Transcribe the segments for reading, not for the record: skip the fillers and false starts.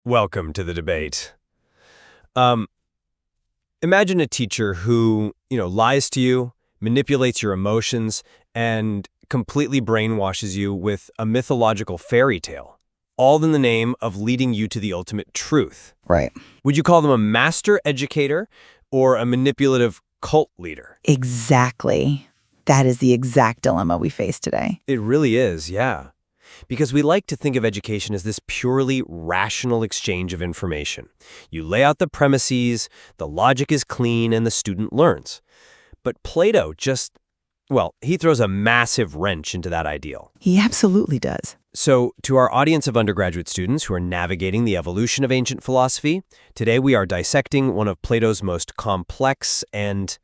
Welcome to the debate. Um, Imagine a teacher who, lies to you, manipulates your emotions, and completely brainwashes you with a mythological fairy tale, all in the name of leading you to the ultimate truth. Right. Would you call them a master educator or a manipulative cult leader? Exactly. That is the exact dilemma we face today. It really is, yeah. Because we like to think of education as this purely rational exchange of information. You lay out the premises, the logic is clean, and the student learns. But Plato he throws a massive wrench into that ideal. He absolutely does. So, to our audience of undergraduate students who are navigating the evolution of ancient philosophy, today we are dissecting one of Plato's most complex and,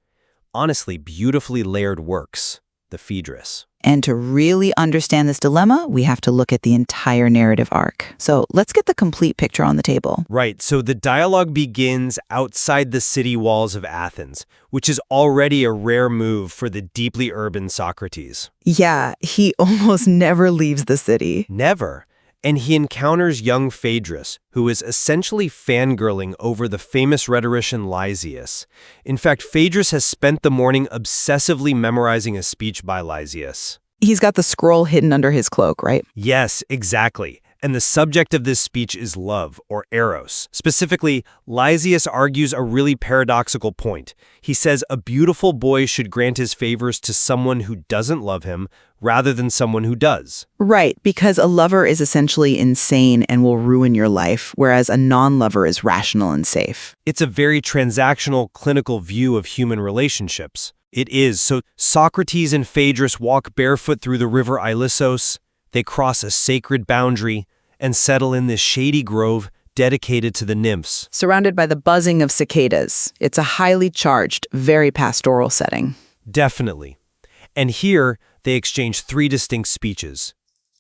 honestly, beautifully layered works, the Phaedrus. And to really understand this dilemma, we have to look at the entire narrative arc. So let's get the complete picture on the table. Right, so the dialogue begins outside the city walls of Athens, which is already a rare move for the deeply urban Socrates. Yeah, he almost never leaves the city. Never. And he encounters young Phaedrus, who is essentially fangirling over the famous rhetorician Lysias. In fact, Phaedrus has spent the morning obsessively memorizing a speech by Lysias. He's got the scroll hidden under his cloak, right? Yes, exactly. And the subject of this speech is love, or eros. Specifically, Lysias argues a really paradoxical point. He says a beautiful boy should grant his favors to someone who doesn't love him, rather than someone who does. Right, because a lover is essentially insane and will ruin your life, whereas a non-lover is rational and safe. It's a very transactional, clinical view of human relationships. It is. So Socrates and Phaedrus walk barefoot through the river Ilissos. They cross a sacred boundary and settle in this shady grove dedicated to the nymphs. Surrounded by the buzzing of cicadas. It's a highly charged, very pastoral setting. Definitely. And here, they exchange three distinct speeches.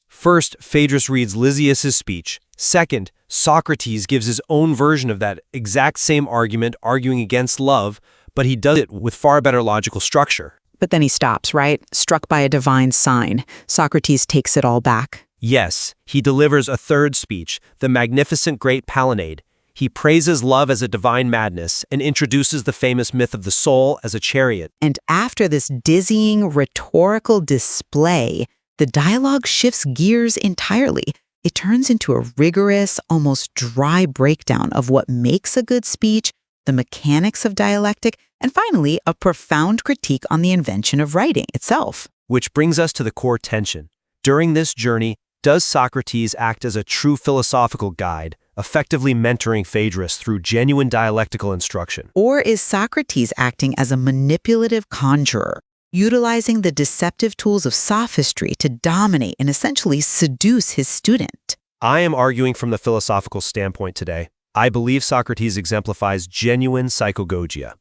First, Phaedrus reads Lysias' speech. Second, Socrates gives his own version of that exact same argument, arguing against love, but he does it with far better logical structure. But then he stops, right? Struck by a divine sign. Socrates takes it all back. Yes, he delivers a third speech, the magnificent great Palinade. He praises love as a divine madness and introduces the famous myth of the soul as a chariot. And after this dizzying rhetorical display, the dialogue shifts gears entirely. It turns into a rigorous, almost dry breakdown of what makes a good speech, the mechanics of dialectic, and finally, a profound critique on the invention of writing itself. Which brings us to the core tension. During this journey, does Socrates act as a true philosophical guide, effectively mentoring Phaedrus through genuine dialectical instruction? Or is Socrates acting as a manipulative conjurer, utilizing the deceptive tools of sophistry to dominate and essentially seduce his student? I am arguing from the philosophical standpoint today. I believe Socrates exemplifies genuine psychogogia,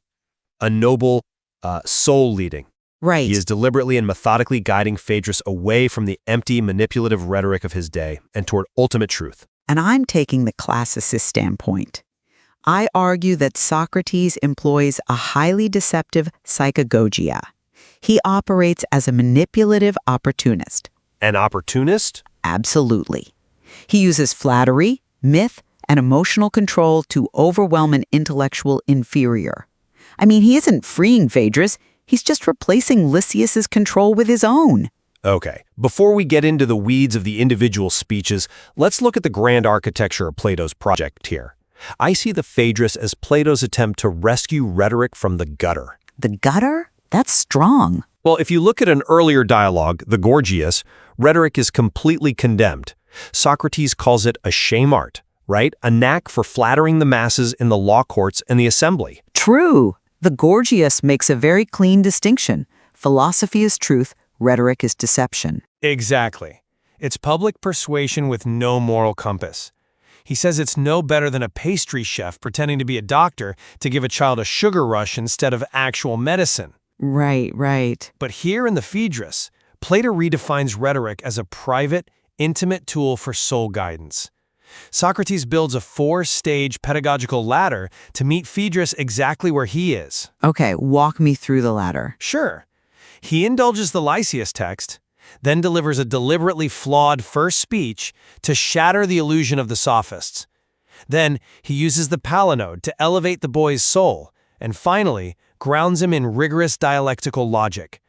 a noble soul leading. Right. He is deliberately and methodically guiding Phaedrus away from the empty, manipulative rhetoric of his day and toward ultimate truth. And I'm taking the classicist standpoint. I argue that Socrates employs a highly deceptive psychagogia. He operates as a manipulative opportunist. An opportunist? Absolutely. He uses flattery, myth, and emotional control to overwhelm an intellectual inferior. I mean, he isn't freeing Phaedrus. He's just replacing Lysias' control with his own. Okay, before we get into the weeds of the individual speeches, let's look at the grand architecture of Plato's project here. I see the Phaedrus as Plato's attempt to rescue rhetoric from the gutter. The gutter? That's strong. Well, if you look at an earlier dialogue, the Gorgias, rhetoric is completely condemned. Socrates calls it a shame art, right? A knack for flattering the masses in the law courts and the assembly. True. The Gorgias makes a very clean distinction. Philosophy is truth, rhetoric is deception. Exactly. It's public persuasion with no moral compass. He says it's no better than a pastry chef pretending to be a doctor to give a child a sugar rush instead of actual medicine. Right. But here in the Phaedrus, Plato redefines rhetoric as a private, intimate tool for soul guidance. Socrates builds a 4-stage pedagogical ladder to meet Phaedrus exactly where he is. Okay, walk me through the ladder. Sure. He indulges the Lysias text, then delivers a deliberately flawed first speech to shatter the illusion of the sophists. Then he uses the palinode to elevate the boy's soul, and finally grounds him in rigorous dialectical logic.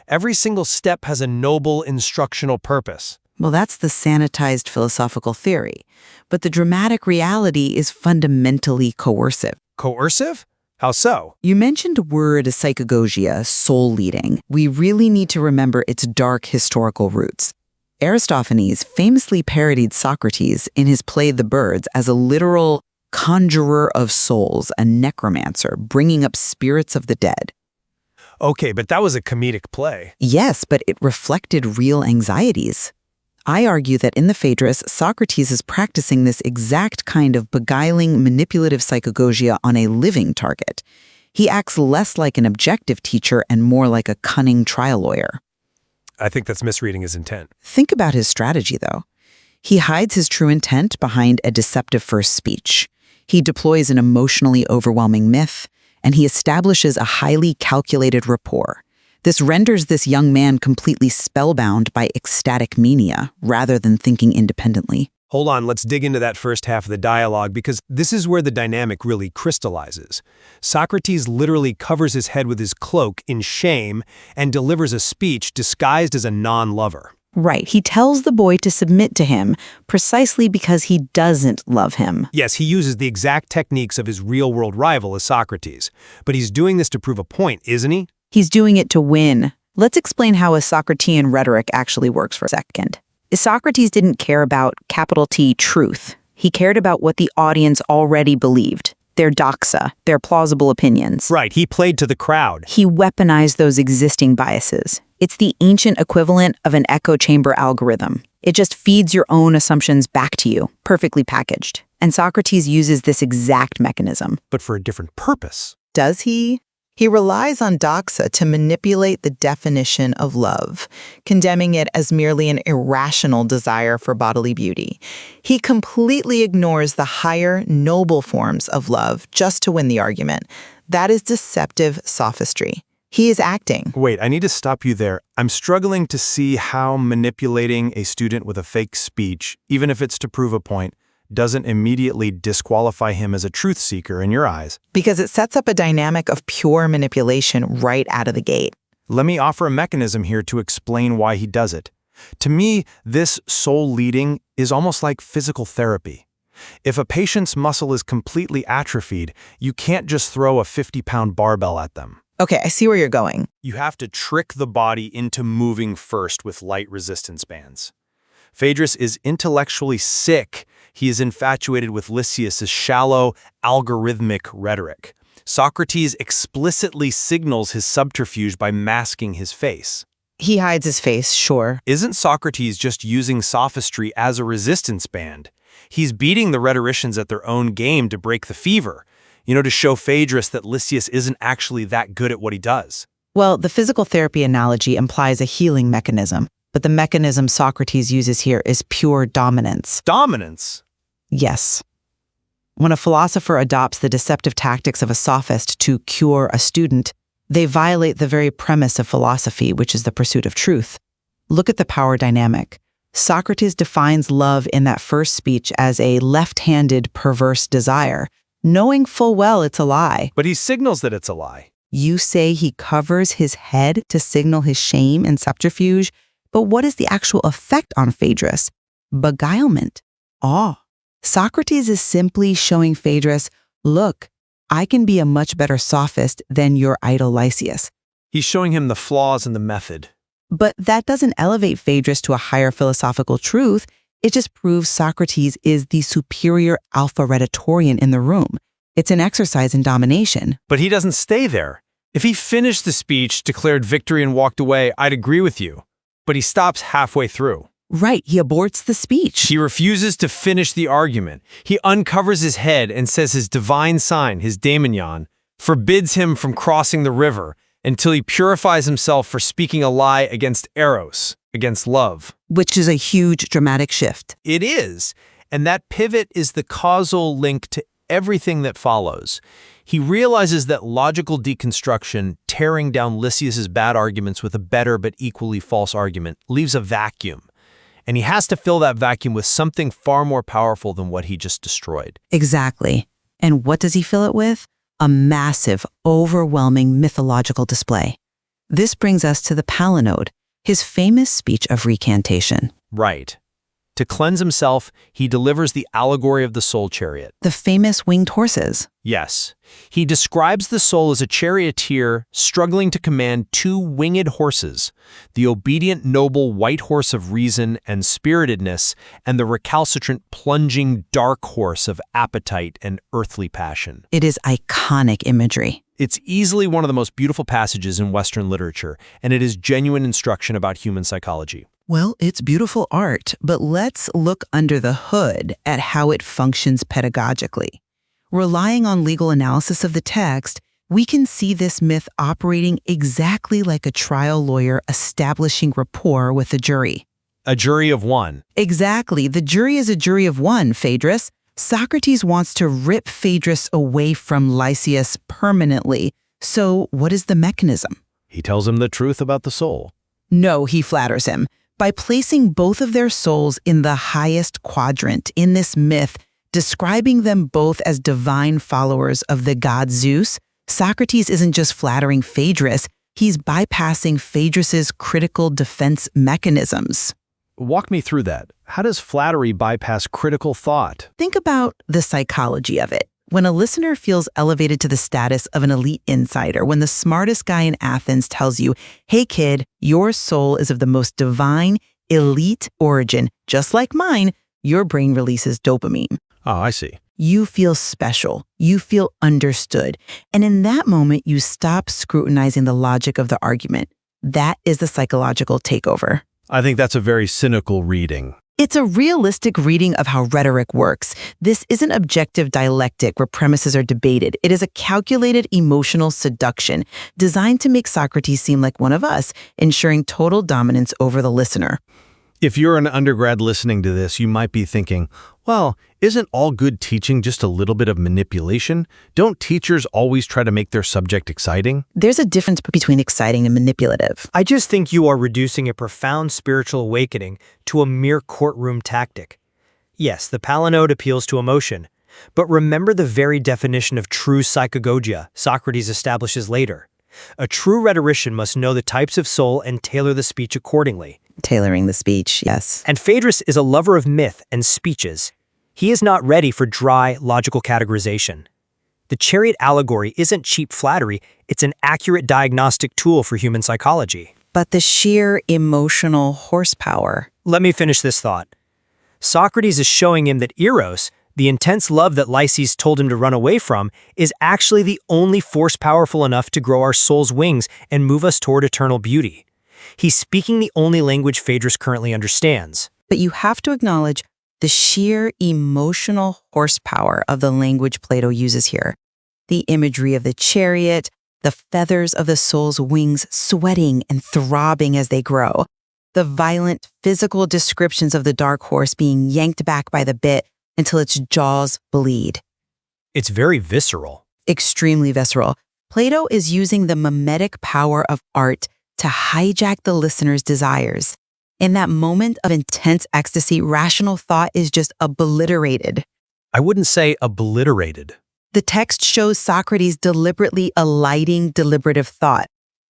Every single step has a noble instructional purpose. Well, that's the sanitized philosophical theory. But the dramatic reality is fundamentally coercive. Coercive? How so? You mentioned a word psychagogia, soul leading. We really need to remember its dark historical roots. Aristophanes famously parodied Socrates in his play The Birds as a literal conjurer of souls, a necromancer, bringing up spirits of the dead. Okay, but that was a comedic play. Yes, but it reflected real anxieties. I argue that in the Phaedrus, Socrates is practicing this exact kind of beguiling, manipulative psychagogia on a living target. He acts less like an objective teacher and more like a cunning trial lawyer. I think that's misreading his intent. Think about his strategy, though. He hides his true intent behind a deceptive first speech. He deploys an emotionally overwhelming myth, and he establishes a highly calculated rapport. This renders this young man completely spellbound by ecstatic mania, rather than thinking independently. Hold on, let's dig into that first half of the dialogue, because this is where the dynamic really crystallizes. Socrates literally covers his head with his cloak in shame and delivers a speech disguised as a non-lover. Right, he tells the boy to submit to him precisely because he doesn't love him. Yes, he uses the exact techniques of his real-world rival as Socrates, but he's doing this to prove a point, isn't he? He's doing it to win. Let's explain how a Socratean rhetoric actually works for a second. Socrates didn't care about capital T truth. He cared about what the audience already believed, their doxa, their plausible opinions. Right, he played to the crowd. He weaponized those existing biases. It's the ancient equivalent of an echo chamber algorithm. It just feeds your own assumptions back to you, perfectly packaged. And Socrates uses this exact mechanism. But for a different purpose. Does he? He relies on doxa to manipulate the definition of love, condemning it as merely an irrational desire for bodily beauty. He completely ignores the higher, noble forms of love just to win the argument. That is deceptive sophistry. He is acting. Wait, I need to stop you there. I'm struggling to see how manipulating a student with a fake speech, even if it's to prove a point, doesn't immediately disqualify him as a truth seeker in your eyes. Because it sets up a dynamic of pure manipulation right out of the gate. Let me offer a mechanism here to explain why he does it. To me, this soul leading is almost like physical therapy. If a patient's muscle is completely atrophied, you can't just throw a 50-pound barbell at them. Okay, I see where you're going. You have to trick the body into moving first with light resistance bands. Phaedrus is intellectually sick. He is infatuated with Lysias' shallow, algorithmic rhetoric. Socrates explicitly signals his subterfuge by masking his face. He hides his face, sure. Isn't Socrates just using sophistry as a resistance band? He's beating the rhetoricians at their own game to break the fever, to show Phaedrus that Lysias isn't actually that good at what he does. Well, the physical therapy analogy implies a healing mechanism, but the mechanism Socrates uses here is pure dominance. Dominance? Yes. When a philosopher adopts the deceptive tactics of a sophist to cure a student, they violate the very premise of philosophy, which is the pursuit of truth. Look at the power dynamic. Socrates defines love in that first speech as a left-handed perverse desire, knowing full well it's a lie. But he signals that it's a lie. You say he covers his head to signal his shame and subterfuge, but what is the actual effect on Phaedrus? Beguilement. Awe. Socrates is simply showing Phaedrus, look, I can be a much better sophist than your idol Lysias. He's showing him the flaws in the method. But that doesn't elevate Phaedrus to a higher philosophical truth. It just proves Socrates is the superior alpha rhetorian in the room. It's an exercise in domination. But he doesn't stay there. If he finished the speech, declared victory, and walked away, I'd agree with you. But he stops halfway through. Right, he aborts the speech. He refuses to finish the argument. He uncovers his head and says his divine sign, his daemonion, forbids him from crossing the river until he purifies himself for speaking a lie against eros, against love. Which is a huge dramatic shift. It is, and that pivot is the causal link to everything that follows. He realizes that logical deconstruction, tearing down Lysias's bad arguments with a better but equally false argument, leaves a vacuum. and he has to fill that vacuum with something far more powerful than what he just destroyed. Exactly. And what does he fill it with? A massive, overwhelming mythological display. This brings us to the Palinode, his famous speech of recantation. Right. To cleanse himself, he delivers the allegory of the soul chariot. The famous winged horses. Yes. He describes the soul as a charioteer struggling to command two winged horses, the obedient noble white horse of reason and spiritedness, and the recalcitrant plunging dark horse of appetite and earthly passion. It is iconic imagery. It's easily one of the most beautiful passages in Western literature, and it is genuine instruction about human psychology. Well, it's beautiful art, but let's look under the hood at how it functions pedagogically. Relying on legal analysis of the text, we can see this myth operating exactly like a trial lawyer establishing rapport with the jury. A jury of one. Exactly. The jury is a jury of one, Phaedrus. Socrates wants to rip Phaedrus away from Lysias permanently. So what is the mechanism? He tells him the truth about the soul. No, he flatters him. By placing both of their souls in the highest quadrant in this myth, describing them both as divine followers of the god Zeus, Socrates isn't just flattering Phaedrus, he's bypassing Phaedrus's critical defense mechanisms. Walk me through that. How does flattery bypass critical thought? Think about the psychology of it. When a listener feels elevated to the status of an elite insider, when the smartest guy in Athens tells you, hey kid, your soul is of the most divine, elite origin, just like mine, your brain releases dopamine. Oh, I see. You feel special. You feel understood. And in that moment, you stop scrutinizing the logic of the argument. That is the psychological takeover. I think that's a very cynical reading. It's a realistic reading of how rhetoric works. This isn't objective dialectic where premises are debated. It is a calculated emotional seduction designed to make Socrates seem like one of us, ensuring total dominance over the listener. If you're an undergrad listening to this, you might be thinking, well, isn't all good teaching just a little bit of manipulation? Don't teachers always try to make their subject exciting? There's a difference between exciting and manipulative. I just think you are reducing a profound spiritual awakening to a mere courtroom tactic. Yes, the Palinode appeals to emotion, but remember the very definition of true psychagogia Socrates establishes later. A true rhetorician must know the types of soul and tailor the speech accordingly. Tailoring the speech, yes. And Phaedrus is a lover of myth and speeches. He is not ready for dry, logical categorization. The chariot allegory isn't cheap flattery, it's an accurate diagnostic tool for human psychology. But the sheer emotional horsepower. Let me finish this thought. Socrates is showing him that eros, the intense love that Lysias told him to run away from, is actually the only force powerful enough to grow our soul's wings and move us toward eternal beauty. He's speaking the only language Phaedrus currently understands. But you have to acknowledge the sheer emotional horsepower of the language Plato uses here. The imagery of the chariot, the feathers of the soul's wings sweating and throbbing as they grow, the violent physical descriptions of the dark horse being yanked back by the bit until its jaws bleed. It's very visceral. Extremely visceral. Plato is using the mimetic power of art to hijack the listener's desires. In that moment of intense ecstasy, rational thought is just obliterated. I wouldn't say obliterated. The text shows Socrates deliberately alighting deliberative thought.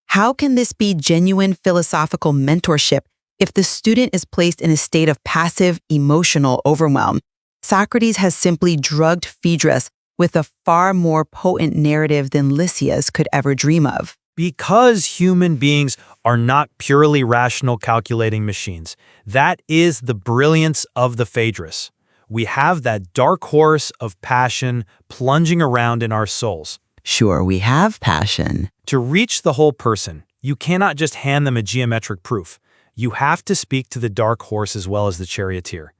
How can this be genuine philosophical mentorship if the student is placed in a state of passive, emotional overwhelm? Socrates has simply drugged Phaedrus with a far more potent narrative than Lysias could ever dream of. Because human beings are not purely rational calculating machines. That is the brilliance of the Phaedrus. We have that dark horse of passion plunging around in our souls. Sure, we have passion. To reach the whole person, you cannot just hand them a geometric proof. You have to speak to the dark horse as well as the charioteer.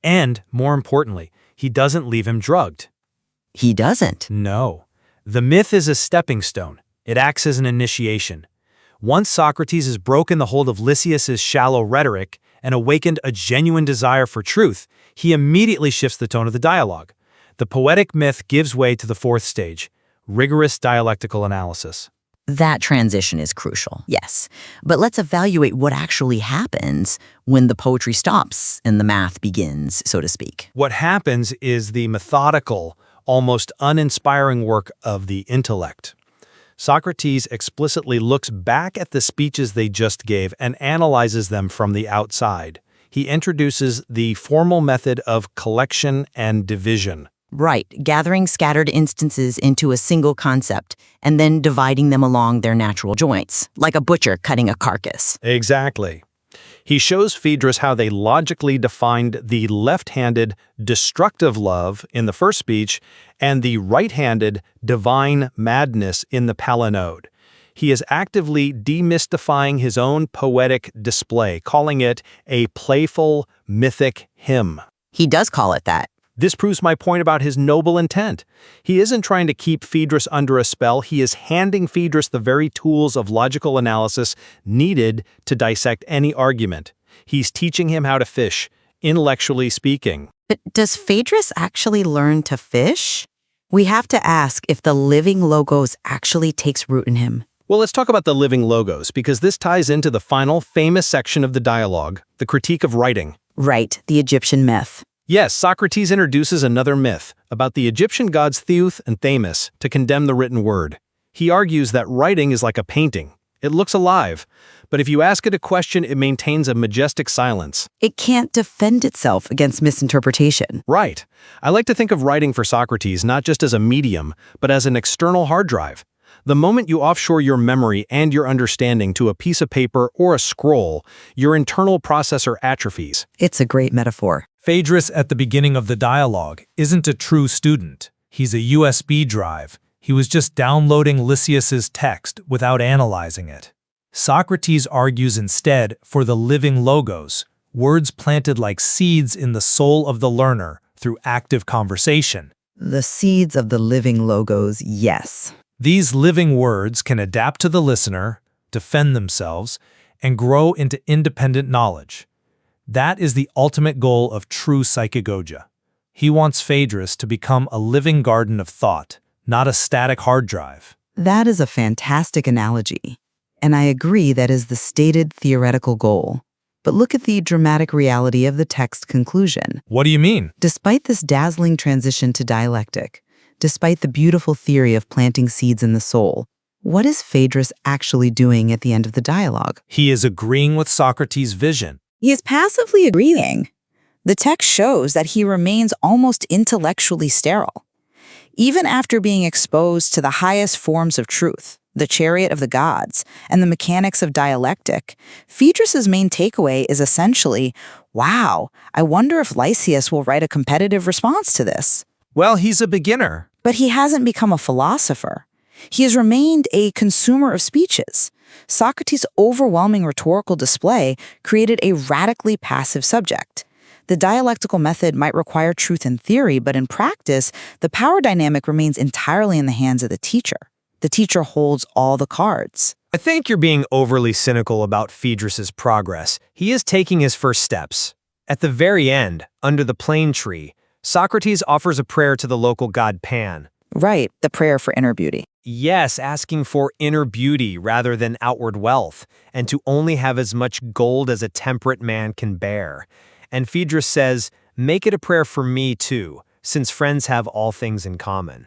And, more importantly, he doesn't leave him drugged. He doesn't. No. The myth is a stepping stone. It acts as an initiation. Once Socrates has broken the hold of Lysias's shallow rhetoric and awakened a genuine desire for truth, he immediately shifts the tone of the dialogue. The poetic myth gives way to the fourth stage, rigorous dialectical analysis. That transition is crucial, yes. But let's evaluate what actually happens when the poetry stops and the math begins, so to speak. What happens is the methodical, almost uninspiring work of the intellect. Socrates explicitly looks back at the speeches they just gave and analyzes them from the outside. He introduces the formal method of collection and division. Right, gathering scattered instances into a single concept and then dividing them along their natural joints, like a butcher cutting a carcass. Exactly. He shows Phaedrus how they logically defined the left-handed destructive love in the first speech and the right-handed divine madness in the palinode. He is actively demystifying his own poetic display, calling it a playful, mythic hymn. He does call it that. This proves my point about his noble intent. He isn't trying to keep Phaedrus under a spell. He is handing Phaedrus the very tools of logical analysis needed to dissect any argument. He's teaching him how to fish, intellectually speaking. But does Phaedrus actually learn to fish? We have to ask if the living logos actually takes root in him. Well, let's talk about the living logos, because this ties into the final famous section of the dialogue, the critique of writing. Right, the Egyptian myth. Yes, Socrates introduces another myth about the Egyptian gods Theus and Thamus to condemn the written word. He argues that writing is like a painting. It looks alive, but if you ask it a question, it maintains a majestic silence. It can't defend itself against misinterpretation. Right. I like to think of writing for Socrates not just as a medium, but as an external hard drive. The moment you offshore your memory and your understanding to a piece of paper or a scroll, your internal processor atrophies. It's a great metaphor. Phaedrus at the beginning of the dialogue isn't a true student. He's a USB drive. He was just downloading Lysias's text without analyzing it. Socrates argues instead for the living logos, words planted like seeds in the soul of the learner through active conversation. The seeds of the living logos, yes. These living words can adapt to the listener, defend themselves, and grow into independent knowledge. That is the ultimate goal of true psychagogia. He wants Phaedrus to become a living garden of thought, not a static hard drive. That is a fantastic analogy, and I agree that is the stated theoretical goal. But look at the dramatic reality of the text conclusion. What do you mean? Despite this dazzling transition to dialectic, despite the beautiful theory of planting seeds in the soul, what is Phaedrus actually doing at the end of the dialogue? He is agreeing with Socrates' vision. He is passively agreeing. The text shows that he remains almost intellectually sterile. Even after being exposed to the highest forms of truth, the chariot of the gods, and the mechanics of dialectic, Phaedrus's main takeaway is essentially, wow, I wonder if Lysias will write a competitive response to this. Well, he's a beginner. But he hasn't become a philosopher. He has remained a consumer of speeches. Socrates' overwhelming rhetorical display created a radically passive subject. The dialectical method might require truth in theory, but in practice, the power dynamic remains entirely in the hands of the teacher. The teacher holds all the cards. I think you're being overly cynical about Phaedrus's progress. He is taking his first steps. At the very end, under the plane tree, Socrates offers a prayer to the local god Pan. Right, the prayer for inner beauty. Yes, asking for inner beauty rather than outward wealth, and to only have as much gold as a temperate man can bear. And Phaedrus says, make it a prayer for me too, since friends have all things in common.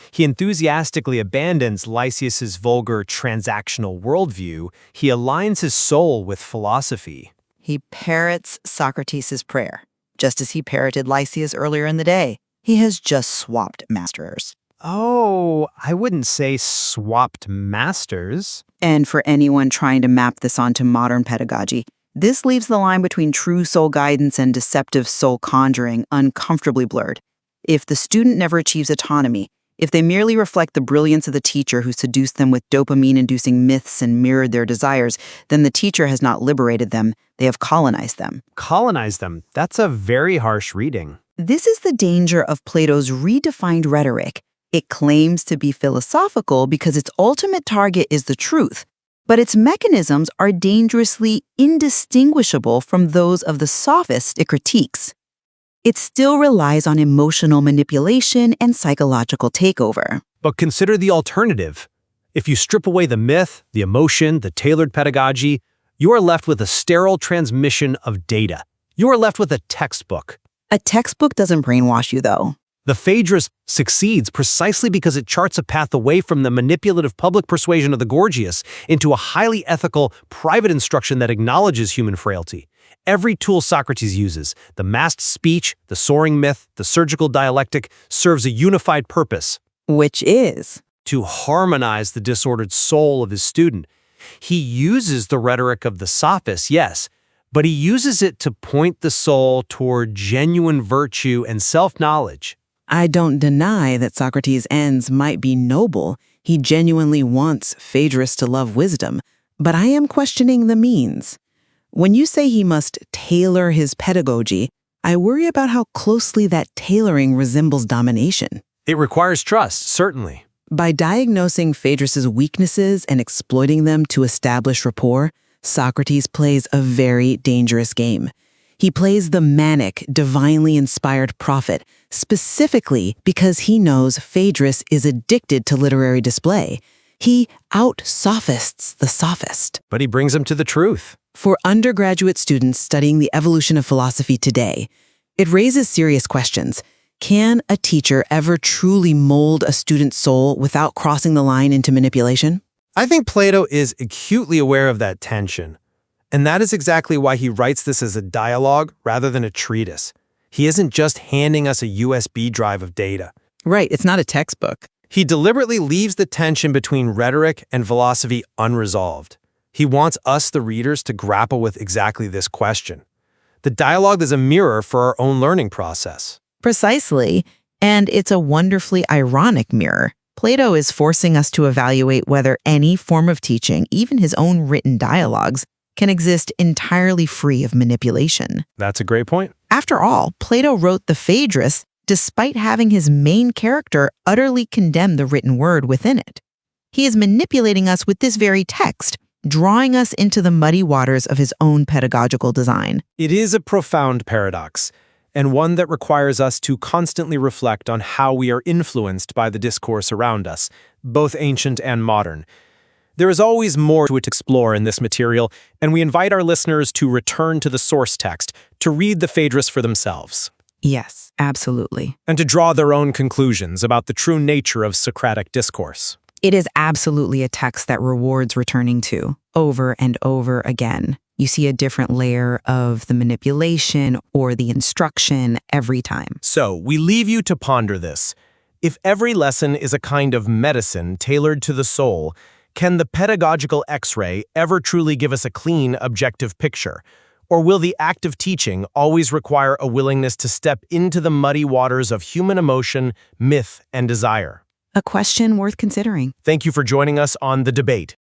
He enthusiastically abandons Lysias's vulgar transactional worldview. He aligns his soul with philosophy. He parrots Socrates' prayer, just as he parroted Lysias earlier in the day. He has just swapped masters. Oh, I wouldn't say swapped masters. And for anyone trying to map this onto modern pedagogy, this leaves the line between true soul guidance and deceptive soul conjuring uncomfortably blurred. If the student never achieves autonomy, if they merely reflect the brilliance of the teacher who seduced them with dopamine-inducing myths and mirrored their desires, then the teacher has not liberated them, they have colonized them. Colonize them. That's a very harsh reading. This is the danger of Plato's redefined rhetoric. It claims to be philosophical because its ultimate target is the truth, but its mechanisms are dangerously indistinguishable from those of the sophists it critiques. It still relies on emotional manipulation and psychological takeover. But consider the alternative. If you strip away the myth, the emotion, the tailored pedagogy, you are left with a sterile transmission of data. You are left with a textbook. A textbook doesn't brainwash you, though. The Phaedrus succeeds precisely because it charts a path away from the manipulative public persuasion of the Gorgias into a highly ethical, private instruction that acknowledges human frailty. Every tool Socrates uses, the massed speech, the soaring myth, the surgical dialectic, serves a unified purpose. Which is? To harmonize the disordered soul of his student. He uses the rhetoric of the sophists, yes, but he uses it to point the soul toward genuine virtue and self-knowledge. I don't deny that Socrates' ends might be noble. He genuinely wants Phaedrus to love wisdom, but I am questioning the means. When you say he must tailor his pedagogy, I worry about how closely that tailoring resembles domination. It requires trust, certainly. By diagnosing Phaedrus's weaknesses and exploiting them to establish rapport, Socrates plays a very dangerous game. He plays the manic, divinely inspired prophet, specifically because he knows Phaedrus is addicted to literary display. He out-sophists the sophist. But he brings him to the truth. For undergraduate students studying the evolution of philosophy today, it raises serious questions. Can a teacher ever truly mold a student's soul without crossing the line into manipulation? I think Plato is acutely aware of that tension. And that is exactly why he writes this as a dialogue rather than a treatise. He isn't just handing us a USB drive of data. Right, it's not a textbook. He deliberately leaves the tension between rhetoric and philosophy unresolved. He wants us, the readers, to grapple with exactly this question. The dialogue is a mirror for our own learning process. Precisely, and it's a wonderfully ironic mirror. Plato is forcing us to evaluate whether any form of teaching, even his own written dialogues, can exist entirely free of manipulation. That's a great point. After all, Plato wrote the Phaedrus despite having his main character utterly condemn the written word within it. He is manipulating us with this very text, drawing us into the muddy waters of his own pedagogical design. It is a profound paradox, and one that requires us to constantly reflect on how we are influenced by the discourse around us, both ancient and modern. There is always more to explore in this material, and we invite our listeners to return to the source text, to read the Phaedrus for themselves. Yes, absolutely. And to draw their own conclusions about the true nature of Socratic discourse. It is absolutely a text that rewards returning to, over and over again. You see a different layer of the manipulation or the instruction every time. So, we leave you to ponder this. If every lesson is a kind of medicine tailored to the soul, can the pedagogical X-ray ever truly give us a clean, objective picture? Or will the act of teaching always require a willingness to step into the muddy waters of human emotion, myth, and desire? A question worth considering. Thank you for joining us on The Debate.